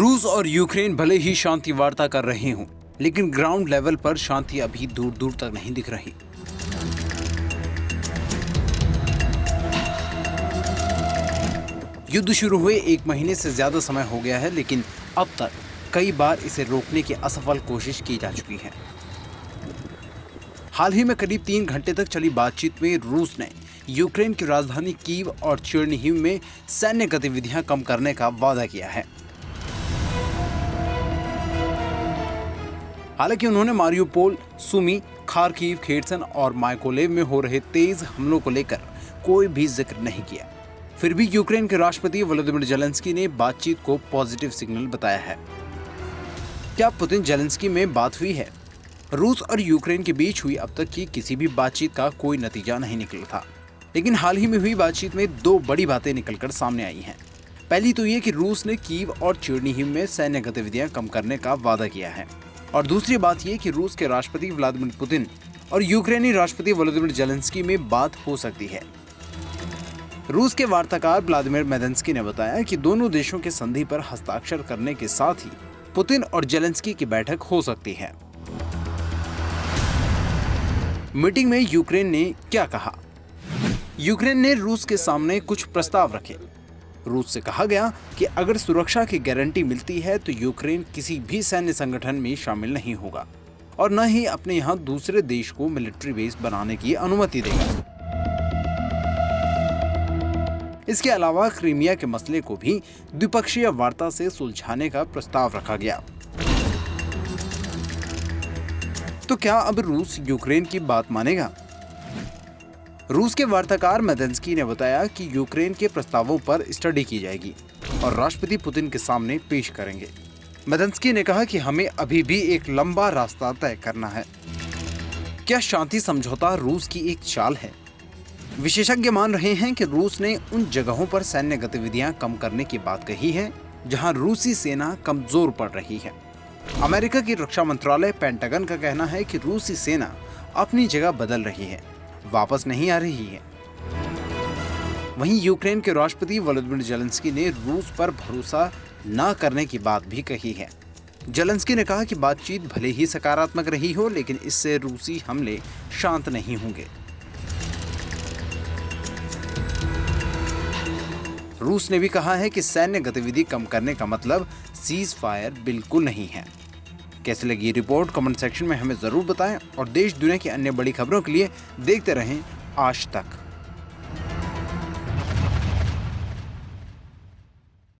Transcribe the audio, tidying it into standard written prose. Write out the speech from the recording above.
रूस और यूक्रेन भले ही शांति वार्ता कर रहे हों, लेकिन ग्राउंड लेवल पर शांति अभी दूर दूर तक नहीं दिख रही। युद्ध शुरू हुए 1 महीने से ज्यादा समय हो गया है, लेकिन अब तक कई बार इसे रोकने की असफल कोशिश की जा चुकी है। हाल ही में करीब 3 घंटे तक चली बातचीत में रूस ने यूक्रेन की राजधानी कीव और चेर्निहिव में सैन्य गतिविधियां कम करने का वादा किया है। हालांकि उन्होंने मारियुपोल, सुमी, खार्किव, खेर्सन और माइकोलेव में हो रहे तेज हमलों को लेकर कोई भी जिक्र नहीं किया। फिर भी यूक्रेन के राष्ट्रपति व्लादिमीर जेलेंस्की ने बातचीत को पॉजिटिव सिग्नल बताया है। क्या पुतिन जेलेंस्की में बात हुई है? रूस और यूक्रेन के बीच हुई अब तक की किसी भी बातचीत का कोई नतीजा नहीं निकला था, लेकिन हाल ही में हुई बातचीत में 2 बड़ी बातें निकलकर सामने आई हैं। पहली तो ये कि रूस ने कीव और चेर्निहिव में सैन्य गतिविधियां कम करने का वादा किया है, और दूसरी बात यह कि रूस के राष्ट्रपति व्लादिमीर पुतिन और यूक्रेनी राष्ट्रपति व्लादिमीर जेलेंस्की में बात हो सकती है। रूस के वार्ताकार व्लादिमीर मेदेंस्की ने बताया कि दोनों देशों के संधि पर हस्ताक्षर करने के साथ ही पुतिन और जेलेंस्की की बैठक हो सकती है। मीटिंग में यूक्रेन ने क्या कहा? यूक्रेन ने रूस के सामने कुछ प्रस्ताव रखे। रूस से कहा गया कि अगर सुरक्षा की गारंटी मिलती है तो यूक्रेन किसी भी सैन्य संगठन में शामिल नहीं होगा और न ही अपने यहाँ दूसरे देश को मिलिट्री बेस बनाने की अनुमति देगा। इसके अलावा क्रीमिया के मसले को भी द्विपक्षीय वार्ता से सुलझाने का प्रस्ताव रखा गया। तो क्या अब रूस यूक्रेन की बात मानेगा? रूस के वार्ताकार मेदेंस्की ने बताया कि यूक्रेन के प्रस्तावों पर स्टडी की जाएगी और राष्ट्रपति पुतिन के सामने पेश करेंगे। मेदेंस्की ने कहा कि हमें अभी भी एक लंबा रास्ता तय करना है। क्या शांति समझौता रूस की एक चाल है? विशेषज्ञ मान रहे हैं कि रूस ने उन जगहों पर सैन्य गतिविधियां कम करने की बात कही है जहां रूसी सेना कमजोर पड़ रही है। अमेरिका की रक्षा मंत्रालय पेंटागन का कहना है कि रूसी सेना अपनी जगह बदल रही है, वापस नहीं आ रही है। वहीं यूक्रेन के राष्ट्रपति व्लादिमीर जेलेंस्की ने रूस पर भरोसा न करने की बात भी कही है। जेलेंस्की ने कहा कि बातचीत भले ही सकारात्मक रही हो, लेकिन इससे रूसी हमले शांत नहीं होंगे। रूस ने भी कहा है कि सैन्य गतिविधि कम करने का मतलब सीज फायर बिल्कुल नहीं है। कैसे लगी ये रिपोर्ट कमेंट सेक्शन में हमें जरूर बताएं और देश दुनिया की अन्य बड़ी खबरों के लिए देखते रहें आज तक।